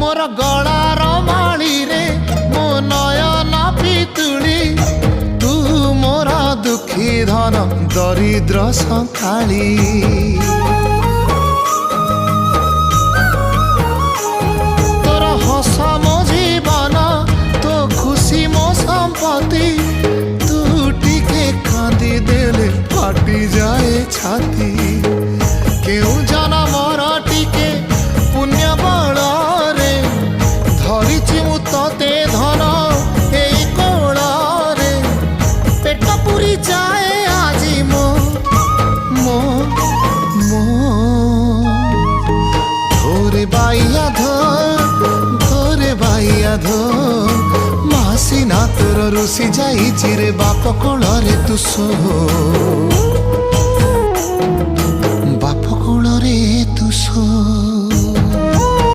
मोर गलार माली रे मो नयन पितुड़ी तू मोर दुखी धन दरिद्र संखाली तोर हस मो जीवन तो खुशी मो संपत्ति तू टिके कांदी देले फाटी जाए छाती केउ जनमर टिके पुण्य बल रे धरिछि मु तते धन एई कोल रे पेट पुरी जाए आजी मो मो मो धोरे बाइया धो मासी ना तोर रुसी जाई रे बाप कोल रे तू सो